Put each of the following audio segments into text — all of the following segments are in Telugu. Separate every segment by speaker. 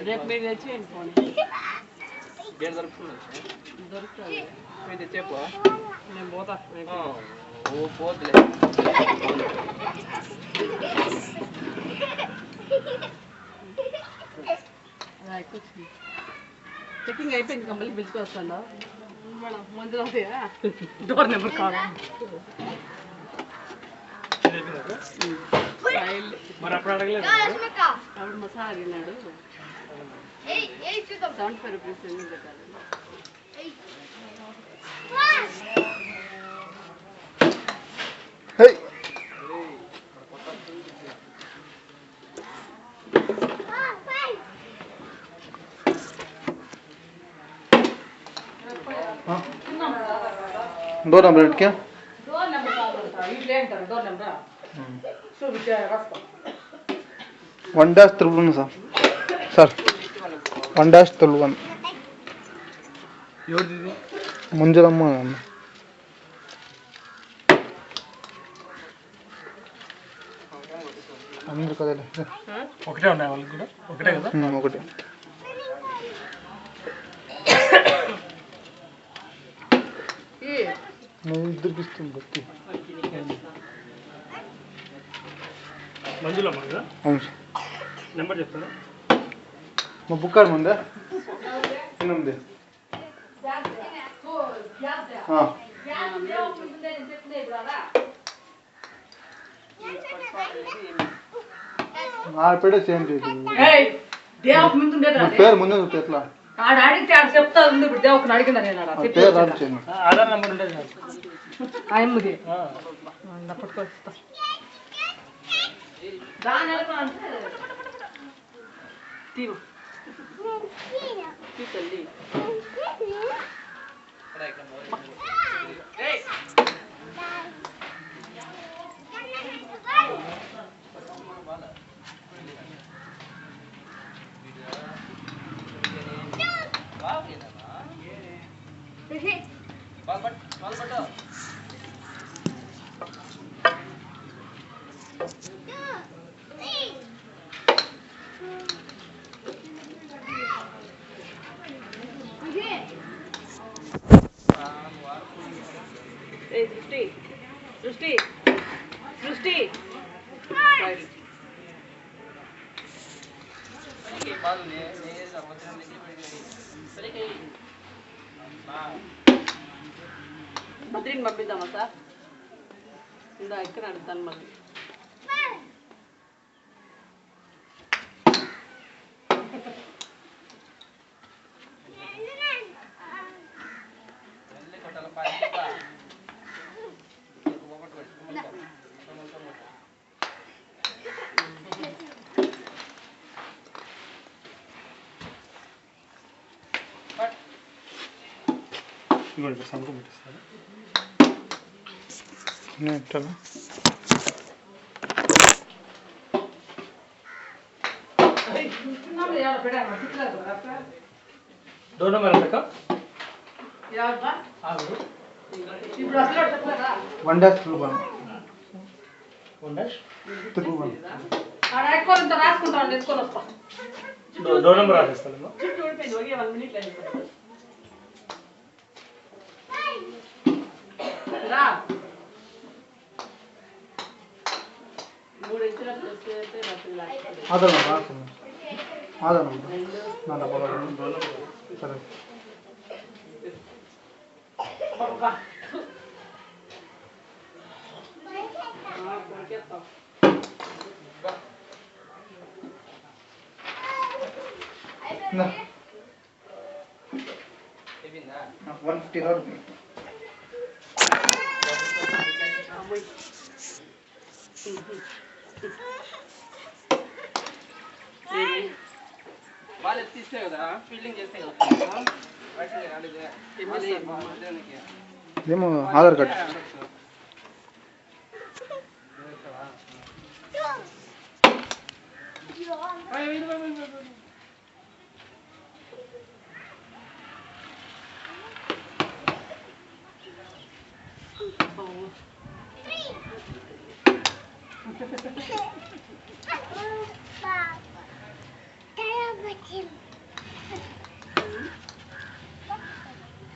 Speaker 1: రేపు మీరు తెచ్చేయండి ఫోన్ బేర్ దొరుకుతుంది మీరు తెచ్చేపో నేను పోతా ఓ పోతులే చెక్కింగ్ అయిపోయింది మళ్ళీ పిలుచుకొస్తాను మేడం మందులు అవుతాయా డోర్ నెంబర్ కావాలి మరి అప్పుడు అడగలేదు అప్పుడు మా సార్ అడిగినాడు 75 రూపీస్ ఎందుకు పెట్టాలి
Speaker 2: दो नंबर क्या
Speaker 1: दो नंबर इडली अंटाరు दो नंबर సో విచా రాస్తా
Speaker 2: 1-1 సార్ 1-1
Speaker 1: ఎవరిది
Speaker 2: ముంజలమ్మ అందరు కదలే
Speaker 1: ఒకటే ఉన్నాయి వాళ్ళకి కూడా ఒకటే కదా
Speaker 2: ఒకటే ఇద్దరికి ఇస్తుంది బట్టి
Speaker 1: మంజులమ్మ కదా
Speaker 2: అవును
Speaker 1: నెంబర్ చెప్తారా
Speaker 2: మా బుక్కాడు ముందే ఎన్నుంది ఆడపేట సేమ్ పేరు ముందే ఎట్లా
Speaker 1: అడిగితే ఆడ చెప్తా ఉంది ఇప్పుడు దేవుని అడిగిందా నేను
Speaker 2: పేరు రాదు
Speaker 1: ఆధార్ నెంబర్ ఉండేది ఆయమ్మది పట్టుకొస్తా దాని తీరు తల్లి సృష్టి సృష్టి బద్రీని పంపిద్దామా సార్ ఇందా ఎక్కడ అడుగుతాను మళ్ళీ
Speaker 2: సంతకం పెట్టిస్తాను ఎట్లా
Speaker 1: డోర్ నెంబర్ ఎంత రాసుకుంటాను ఎత్తుకొని వస్తా
Speaker 3: డోర్ నెంబర్ రాసేస్తాను
Speaker 1: చుట్టూ ఊడిపోయింది ఒకే 1 మినిట్ అయిపోయింది రా 3 ఇంచులకు వస్తే
Speaker 2: ఆధార్ సరే
Speaker 1: వాళ్ళు తీస్తే కదా ఫీల్డింగ్ చేస్తే కదా
Speaker 2: ఏమో ఆధార్ కార్డ్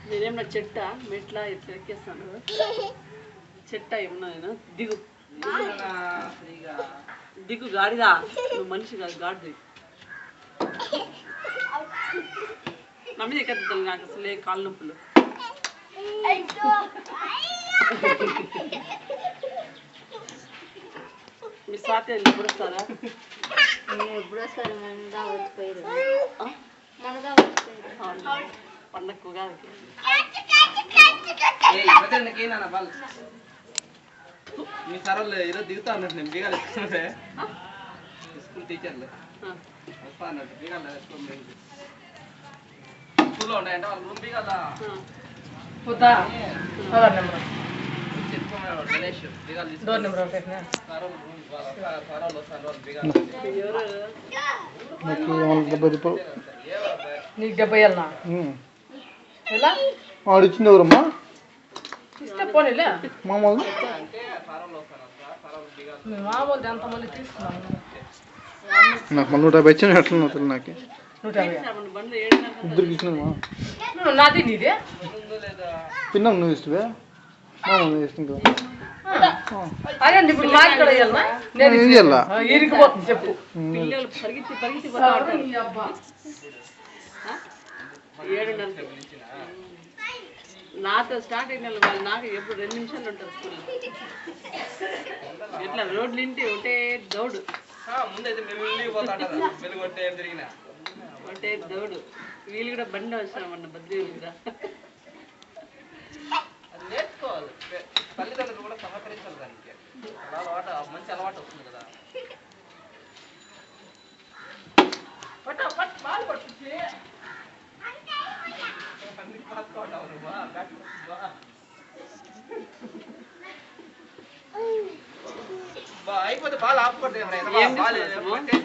Speaker 1: నేనేమన్నా చెట్ట మెట్లా ఎట్లా ఎక్కేస్తాను చెట్ట ఏమన్నా నేను దిగు దిగు గాడిదా నువ్వు మనిషి కాదు గాడిది నా మీద ఎక్కద్దు నాకు అసలే కాళ్ళ నొప్పులు మీ స్వాతి ఎప్పుడు వస్తారా
Speaker 4: ఎప్పుడు వస్తారు మనగా వచ్చిపోయారు మనగా
Speaker 1: పండగకు కాదు
Speaker 5: మీ సార్ వాళ్ళు ఈరోజు దిగుతా అన్నట్టు నేను బీగాలు ఇస్తున్నారే స్కూల్ టీచర్లు వస్తా అన్నట్టు బీగాలు స్కూల్లో ఉంటాయంటే వాళ్ళ రూమ్ బీగాల చెప్పుకున్నాడు గణేష్ బీగాలు తీసుకుని సార్ వాళ్ళు వస్తారు వాళ్ళు బీగాలు
Speaker 2: నాకు 70 రూపాయలు
Speaker 1: నీకు 70 వెళ్ళనా ఎలా
Speaker 2: ఆడిచ్చింది ఎవరమ్మా
Speaker 1: ఇస్తే పోనీలే
Speaker 2: మామూలు
Speaker 5: అంటే సార్ వాళ్ళు వస్తారు సార్ వాళ్ళు బీగాలు
Speaker 1: మామూలు ఎంతమంది తీసుకున్నాను
Speaker 2: నాకు మళ్ళీ 150 ఇచ్చిన ఎట్లా అవుతుంది నాకు
Speaker 1: 150 బండ్లు 7
Speaker 2: ఇద్దరికి ఇచ్చినమ్మా
Speaker 1: నాది నీదే
Speaker 5: ఉందో లేదా
Speaker 2: పిన్నాం నువ్వు ఇష్టవే మామూలు ఇష్టం కదా
Speaker 1: అదే ఇప్పుడు మా ఇక్కడ వెళ్ళనా నేను
Speaker 2: ఇది వెళ్ళా
Speaker 1: ఇరికిపోతుంది చెప్పు పిల్లలు పరిగెత్తి పరిగెత్తి పోతారు 7:30 నాతో స్టార్ట్ అయిన వాళ్ళు నాకు ఎప్పుడు 2 నిమిషాలు ఉంటారు స్కూల్లో ఎట్లా రోడ్లు ఇంటి ఒకటే దౌడు
Speaker 5: ముందైతే మేము పోతాడు వెలుగు కొట్టే ఏం తిరిగినా
Speaker 1: ఒకటే దౌడు వీళ్ళు కూడా బండి వచ్చామన్న బద్రీ మీద
Speaker 5: అది నేర్చుకోవాలి తల్లిదండ్రులు కూడా సహకరించాలి దానికి అలవాటు మంచి అలవాటు వస్తుంది కదా అయిపోతే బాగా ఆపుకోండి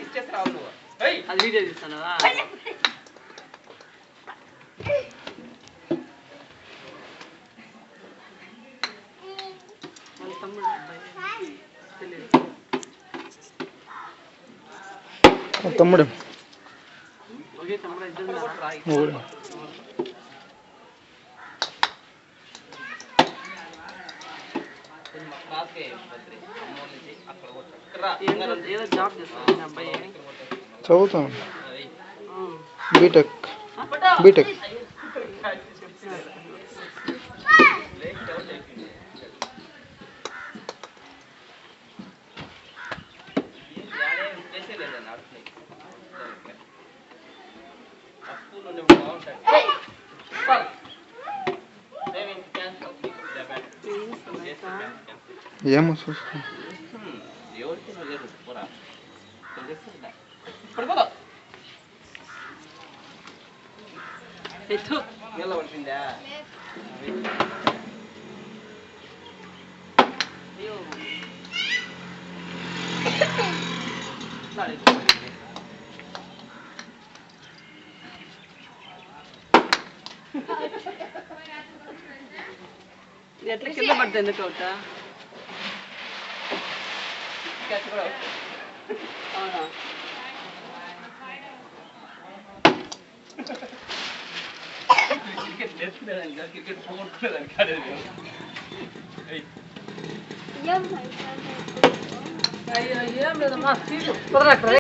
Speaker 5: ఇచ్చేసి రావు నువ్వు
Speaker 1: అది వీడియో తీస్తానా వాళ్ళ తమ్ముడు అబ్బాయి తెలియదు
Speaker 2: తమ్ముడు
Speaker 1: ఒకే తమ్ముడు ఇద్దరు ఏదో జాబ్ చేస్తాను మీ అబ్బాయి
Speaker 2: చదువుతాను బీటెక్ బీటెక్ ఏమో చూస్తాను
Speaker 5: పడిపోయిందా
Speaker 1: ఎట్లా కింద పడుతుంది ఎందుకు అవుతా అవునా
Speaker 5: క్రికెట్ నేర్చుకునేదానికి క్రికెట్ పోగొట్టుకునేదానికి ఆడేది
Speaker 4: ఏం
Speaker 1: అయ్యో ఏం లేదమ్మా కుదరక్కడ